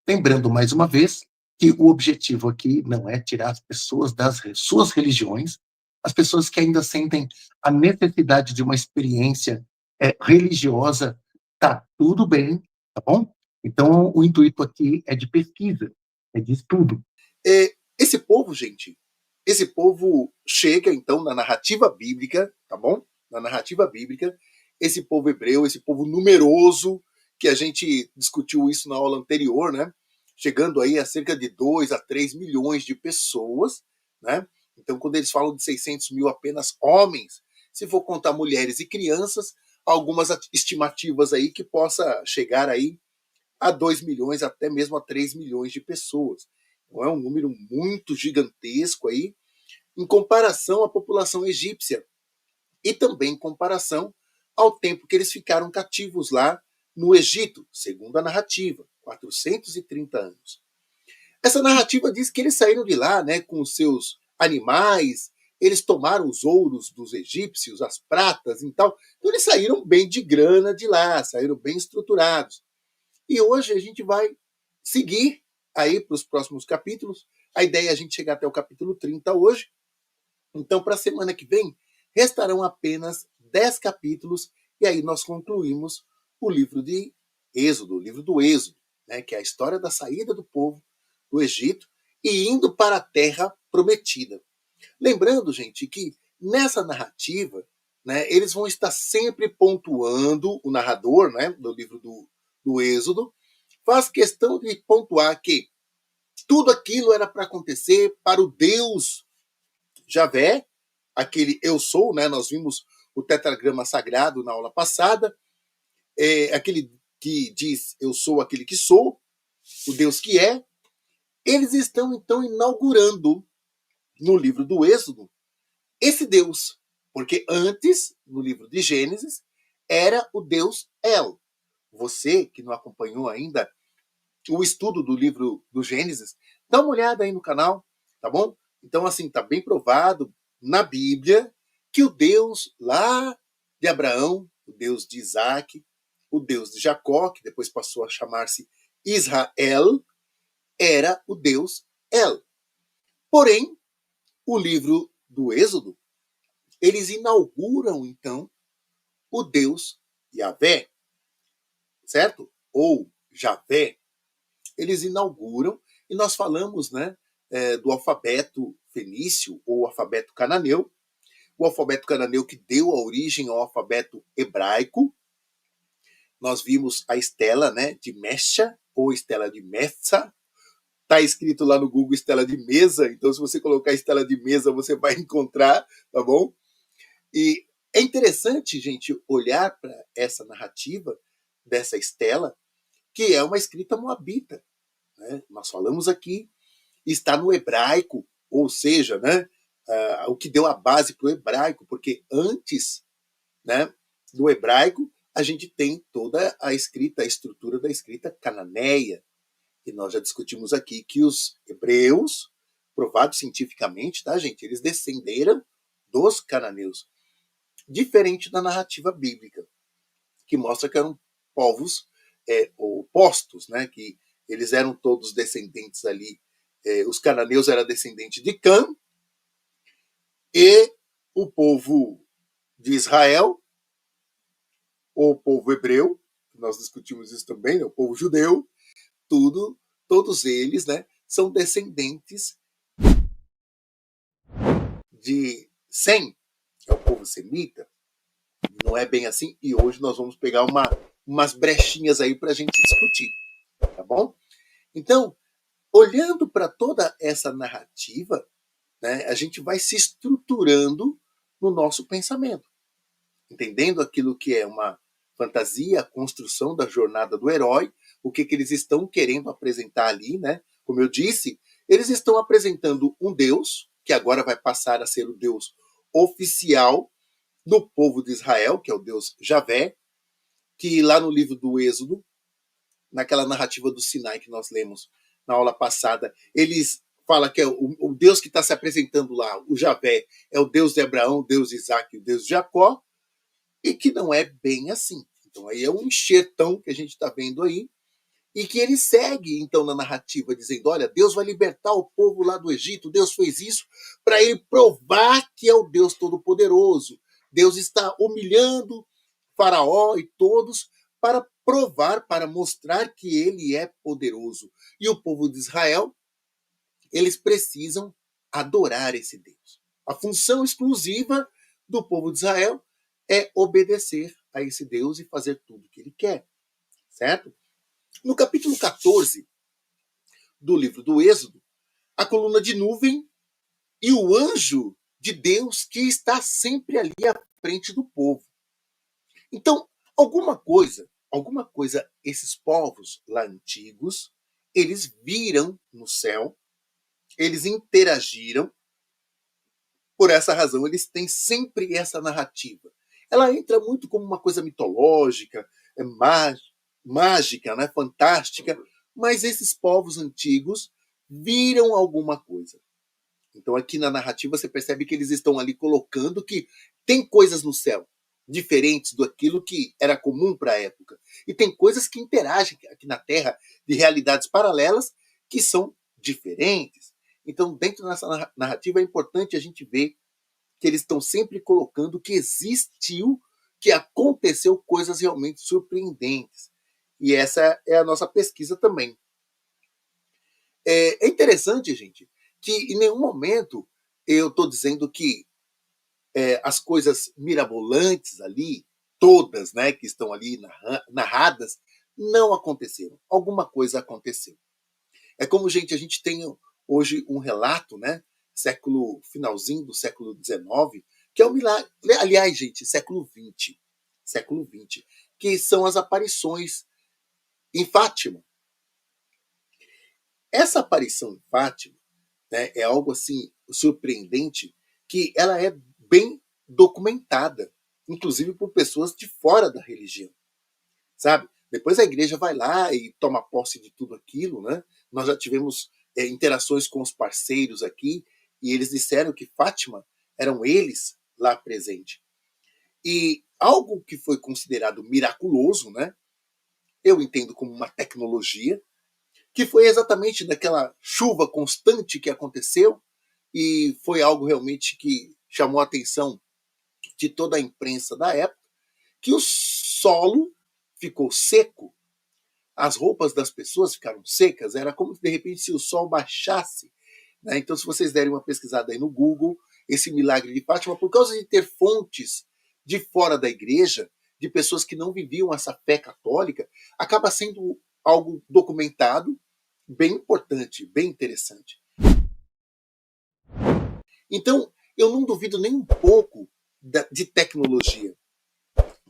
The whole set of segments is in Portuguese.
Lembrando mais uma vez que o objetivo aqui não é tirar as pessoas das suas religiões, as pessoas que ainda sentem a necessidade de uma experiência religiosa, tá tudo bem, tá bom? Então, o intuito aqui é de pesquisa, é de estudo. Esse povo, gente, esse povo chega, então, na narrativa bíblica, tá bom? Na narrativa bíblica, esse povo hebreu, esse povo numeroso, que a gente discutiu isso na aula anterior, né? Chegando aí a cerca de 2 a 3 milhões de pessoas, né? Então, quando eles falam de 600 mil apenas homens, se for contar mulheres e crianças, algumas estimativas aí que possa chegar aí a 2 milhões, até mesmo a 3 milhões de pessoas. Então é um número muito gigantesco aí, em comparação à população egípcia e também em comparação ao tempo que eles ficaram cativos lá no Egito, segundo a narrativa, 430 anos. Essa narrativa diz que eles saíram de lá, né, com os seus animais, eles tomaram os ouros dos egípcios, as pratas e tal. Então eles saíram bem de grana de lá, saíram bem estruturados. E hoje a gente vai seguir aí para os próximos capítulos. A ideia é a gente chegar até o capítulo 30 hoje. Então, para a semana que vem, restarão apenas 10 capítulos e aí nós concluímos o livro de Êxodo, o livro do Êxodo, né, que é a história da saída do povo do Egito e indo para a terra prometida. Lembrando, gente, que nessa narrativa, né, eles vão estar sempre pontuando, o narrador, né, do livro do Êxodo, faz questão de pontuar que tudo aquilo era para acontecer para o Deus Javé, aquele eu sou, né? Nós vimos o tetragrama sagrado na aula passada, aquele que diz eu sou aquele que sou, o Deus que é. Eles estão então inaugurando no livro do Êxodo esse Deus, porque antes, no livro de Gênesis, era o Deus El. Você que não acompanhou ainda o estudo do livro do Gênesis, dá uma olhada aí no canal, tá bom? Então, assim, tá bem provado na Bíblia que o Deus lá de Abraão, o Deus de Isaac, o Deus de Jacó, que depois passou a chamar-se Israel, era o Deus El. Porém, o livro do Êxodo, eles inauguram, então, o Deus Yahvé, certo? Ou Javé. Eles inauguram, e nós falamos, né, do alfabeto fenício ou alfabeto cananeu, o alfabeto cananeu que deu a origem ao alfabeto hebraico. Nós vimos a estela, né, de Mesha ou estela de Messa. Está escrito lá no Google estela de mesa, então se você colocar estela de mesa você vai encontrar, tá bom? E é interessante, gente, olhar para essa narrativa dessa estela, que é uma escrita moabita. Né? Nós falamos aqui, está no hebraico, ou seja, né, o que deu a base para o hebraico, porque antes, né, do hebraico a gente tem toda a escrita, a estrutura da escrita cananeia, e nós já discutimos aqui que os hebreus, provado cientificamente, tá, gente, eles descenderam dos cananeus, diferente da narrativa bíblica, que mostra que eram povos opostos, né, que eles eram todos descendentes ali. Os cananeus eram descendentes de Cã, e o povo de Israel, ou o povo hebreu, nós discutimos isso também, né, o povo judeu, todos eles, né, são descendentes de Sem, que é o povo semita. Não é bem assim, e hoje nós vamos pegar umas brechinhas aí para a gente discutir, tá bom? Então, olhando para toda essa narrativa, né, a gente vai se estruturando no nosso pensamento, entendendo aquilo que é uma fantasia, a construção da jornada do herói, o que eles estão querendo apresentar ali, né? Como eu disse, eles estão apresentando um Deus, que agora vai passar a ser o Deus oficial do povo de Israel, que é o Deus Javé, que lá no livro do Êxodo, naquela narrativa do Sinai que nós lemos na aula passada, eles falam que é o Deus que está se apresentando lá, o Javé, é o Deus de Abraão, o Deus de Isaac, o Deus de Jacó, e que não é bem assim. Então aí é um enxertão que a gente está vendo aí, e que ele segue, então, na narrativa, dizendo: olha, Deus vai libertar o povo lá do Egito, Deus fez isso para ele provar que é o Deus Todo-Poderoso. Deus está humilhando Faraó e todos para provar, para mostrar que ele é poderoso. E o povo de Israel, eles precisam adorar esse Deus. A função exclusiva do povo de Israel é obedecer a esse Deus e fazer tudo o que ele quer, certo? No capítulo 14 do livro do Êxodo, a coluna de nuvem e o anjo de Deus que está sempre ali à frente do povo. Então, alguma coisa esses povos lá antigos, eles viram no céu, eles interagiram, por essa razão eles têm sempre essa narrativa. Ela entra muito como uma coisa mitológica, mágica, né, fantástica, mas esses povos antigos viram alguma coisa. Então aqui na narrativa você percebe que eles estão ali colocando que tem coisas no céu diferentes daquilo que era comum para a época. E tem coisas que interagem aqui na Terra de realidades paralelas que são diferentes. Então, dentro dessa narrativa é importante a gente ver que eles estão sempre colocando que existiu, que aconteceu coisas realmente surpreendentes. E essa é a nossa pesquisa também. É interessante, gente, que em nenhum momento eu estou dizendo que as coisas mirabolantes ali, todas, né, que estão ali narradas, não aconteceram. Alguma coisa aconteceu. É como, gente, a gente tem hoje um relato, né, finalzinho do século XIX, que é um milagre. Aliás, gente, século XX, que são as aparições em Fátima. Essa aparição em Fátima, né, é algo assim surpreendente, que ela é bem documentada, inclusive por pessoas de fora da religião, sabe? Depois a igreja vai lá e toma posse de tudo aquilo, né? Nós já tivemos interações com os parceiros aqui e eles disseram que Fátima eram eles lá presentes. E algo que foi considerado miraculoso, né? Eu entendo como uma tecnologia, que foi exatamente daquela chuva constante que aconteceu e foi algo realmente que chamou a atenção de toda a imprensa da época, que o solo ficou seco, as roupas das pessoas ficaram secas, era como de repente se o sol baixasse. Né? Então, se vocês derem uma pesquisada aí no Google, esse milagre de Fátima, por causa de ter fontes de fora da igreja, de pessoas que não viviam essa fé católica, acaba sendo algo documentado, bem importante, bem interessante. Então, eu não duvido nem um pouco de tecnologia.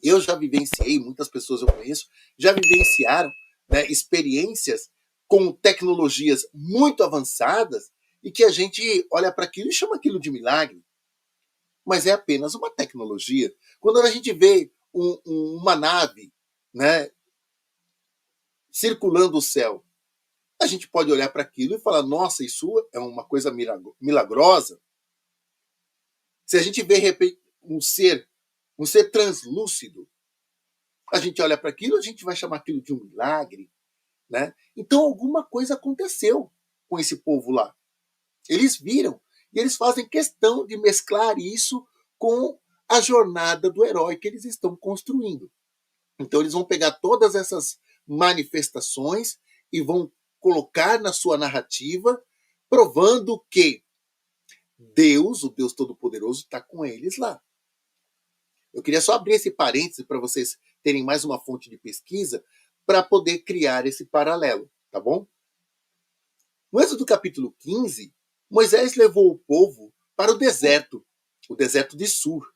Eu já vivenciei, muitas pessoas eu conheço, já vivenciaram, né, experiências com tecnologias muito avançadas e que a gente olha para aquilo e chama aquilo de milagre. Mas é apenas uma tecnologia. Quando a gente vê uma nave, né, circulando o céu, a gente pode olhar para aquilo e falar: nossa, isso é uma coisa milagrosa. Se a gente vê um ser translúcido, a gente olha para aquilo, a gente vai chamar aquilo de um milagre, né? Então alguma coisa aconteceu com esse povo lá. Eles viram e eles fazem questão de mesclar isso com a jornada do herói que eles estão construindo. Então eles vão pegar todas essas manifestações e vão colocar na sua narrativa, provando que Deus, o Deus Todo-Poderoso, está com eles lá. Eu queria só abrir esse parêntese para vocês terem mais uma fonte de pesquisa para poder criar esse paralelo, tá bom? No Êxodo capítulo 15, Moisés levou o povo para o deserto de Sur.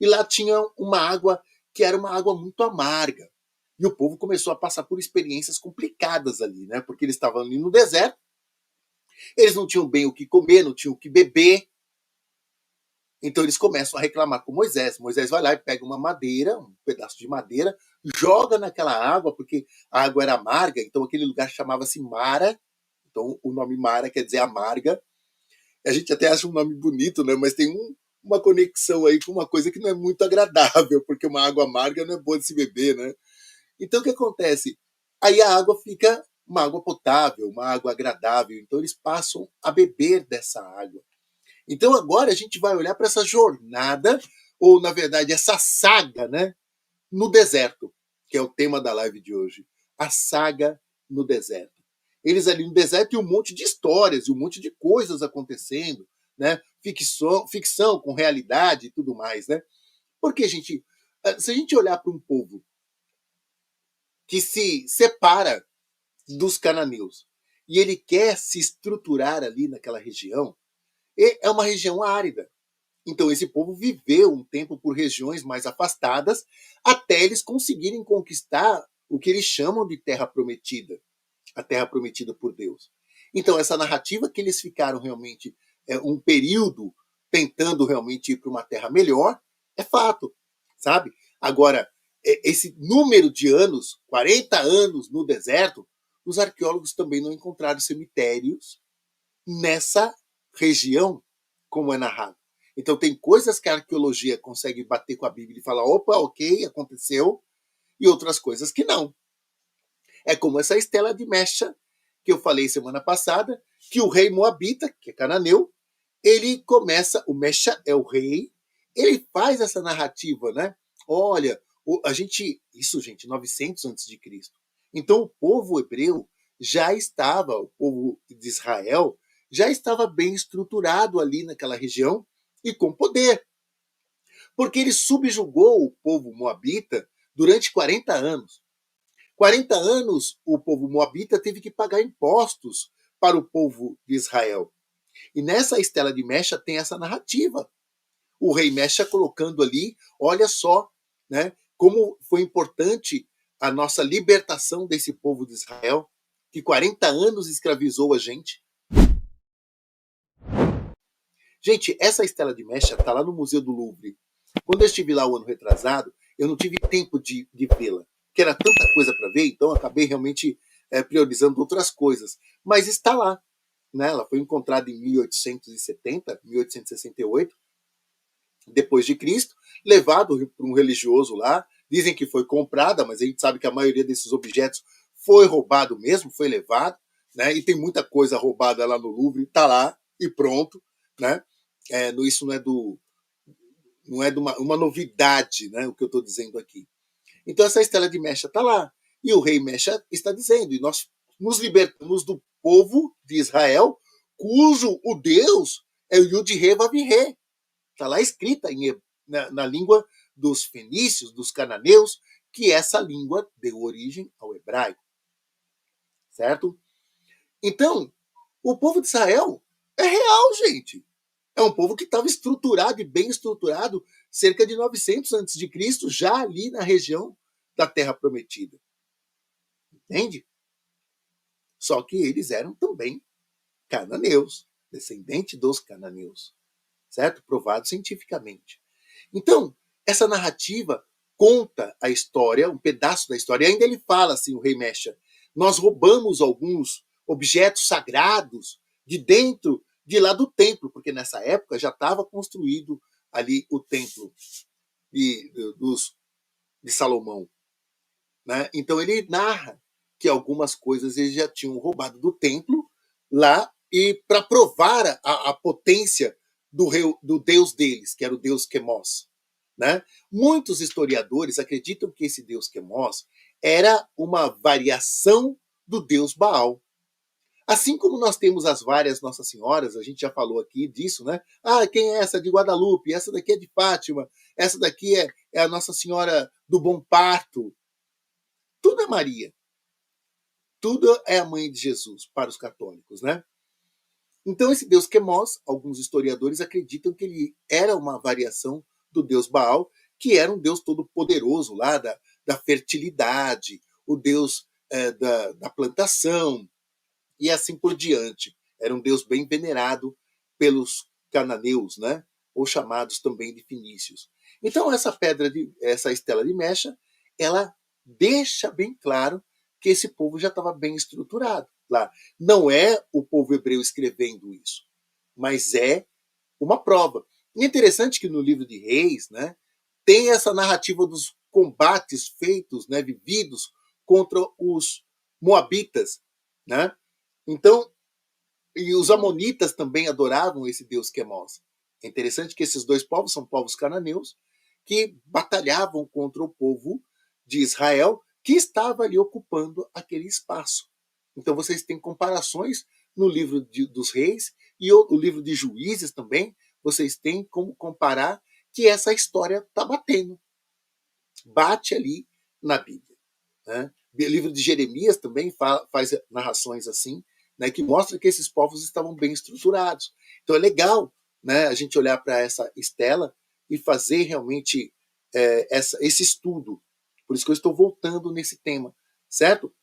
E lá tinha uma água que era uma água muito amarga. E o povo começou a passar por experiências complicadas ali, né? Porque eles estavam ali no deserto, eles não tinham bem o que comer, não tinham o que beber. Então eles começam a reclamar com Moisés. Moisés vai lá e pega uma madeira, um pedaço de madeira, joga naquela água, porque a água era amarga, então aquele lugar chamava-se Mara. Então o nome Mara quer dizer amarga. A gente até acha um nome bonito, né? Mas tem uma conexão aí com uma coisa que não é muito agradável, porque uma água amarga não é boa de se beber, né? Então o que acontece? Aí a água fica uma água potável, uma água agradável. Então eles passam a beber dessa água. Então agora a gente vai olhar para essa jornada, ou na verdade essa saga, né, no deserto, que é o tema da live de hoje. A saga no deserto. Eles ali no deserto e um monte de histórias, e um monte de coisas acontecendo, né? Ficção com realidade e tudo mais, né? Porque, gente, se a gente olhar para um povo que se separa dos cananeus e ele quer se estruturar ali naquela região, é uma região árida. Então esse povo viveu um tempo por regiões mais afastadas até eles conseguirem conquistar o que eles chamam de terra prometida, a terra prometida por Deus. Então essa narrativa que eles ficaram realmente um período tentando realmente ir para uma terra melhor é fato, sabe? Agora, esse número de anos, 40 anos no deserto, os arqueólogos também não encontraram cemitérios nessa região, como é narrado. Então tem coisas que a arqueologia consegue bater com a Bíblia e falar, opa, ok, aconteceu, e outras coisas que não. É como essa Estela de Mecha, que eu falei semana passada, que o rei Moabita, que é cananeu, ele começa, o Mecha é o rei, ele faz essa narrativa, né? Olha, a gente, isso, gente, 900 antes de Cristo. Então o povo hebreu já estava, o povo de Israel já estava bem estruturado ali naquela região e com poder, porque ele subjugou o povo moabita durante 40 anos. 40 anos o povo moabita teve que pagar impostos para o povo de Israel. E nessa Estela de Mecha tem essa narrativa. O rei Mecha colocando ali, olha só, né, como foi importante a nossa libertação desse povo de Israel, que 40 anos escravizou a gente. Gente, essa Estela de Mecha está lá no Museu do Louvre. Quando eu estive lá o ano retrasado, eu não tive tempo de vê-la, que era tanta coisa para ver, então acabei realmente priorizando outras coisas. Mas está lá. Né? Ela foi encontrada em 1870, 1868, depois de Cristo, levado por um religioso lá. Dizem que foi comprada, mas a gente sabe que a maioria desses objetos foi roubado mesmo, foi levado, né? E tem muita coisa roubada lá no Louvre, está lá e pronto, né? Isso não é de uma novidade, né? O que eu estou dizendo aqui. Então essa Estela de Mecha está lá e o rei Mecha está dizendo: e nós nos libertamos do povo de Israel, cujo o Deus é o Yud-He Vav-He. Está lá escrita na língua dos fenícios, dos cananeus, que essa língua deu origem ao hebraico. Certo? Então, o povo de Israel é real, gente. É um povo que estava estruturado e bem estruturado cerca de 900 a.C., já ali na região da Terra Prometida. Entende? Só que eles eram também cananeus, descendentes dos cananeus. Certo? Provado cientificamente. Então, essa narrativa conta a história, um pedaço da história. E ainda ele fala assim, o rei Mecha, nós roubamos alguns objetos sagrados de dentro de lá do templo, porque nessa época já estava construído ali o templo de Salomão. Né? Então ele narra que algumas coisas eles já tinham roubado do templo lá e para provar a potência do deus deles, que era o deus Quemos. Né? Muitos historiadores acreditam que esse deus Quemos era uma variação do deus Baal. Assim como nós temos as várias Nossas Senhoras, a gente já falou aqui disso, né? Ah, quem é essa? De Guadalupe, essa daqui é de Fátima, essa daqui é a Nossa Senhora do Bom Parto. Tudo é Maria. Tudo é a mãe de Jesus para os católicos, né? Então esse deus Quemos, alguns historiadores acreditam que ele era uma variação do deus Baal, que era um deus todo poderoso lá da fertilidade, o deus da plantação, e assim por diante. Era um deus bem venerado pelos cananeus, né? Ou chamados também de fenícios. Então essa Estela de Mecha, ela deixa bem claro que esse povo já estava bem estruturado lá. Não é o povo hebreu escrevendo isso, mas é uma prova. E é interessante que no livro de Reis, né, tem essa narrativa dos combates feitos, né, vividos contra os moabitas, né? Então, e os amonitas também adoravam esse deus Quemos. É interessante que esses dois povos são povos cananeus que batalhavam contra o povo de Israel que estava ali ocupando aquele espaço. Então vocês têm comparações no livro dos reis e o livro de Juízes também, vocês têm como comparar que essa história está batendo. Bate ali na Bíblia. Né? O livro de Jeremias também faz narrações assim, né, que mostra que esses povos estavam bem estruturados. Então é legal, né, a gente olhar para essa estela e fazer realmente esse estudo. Por isso que eu estou voltando nesse tema, certo?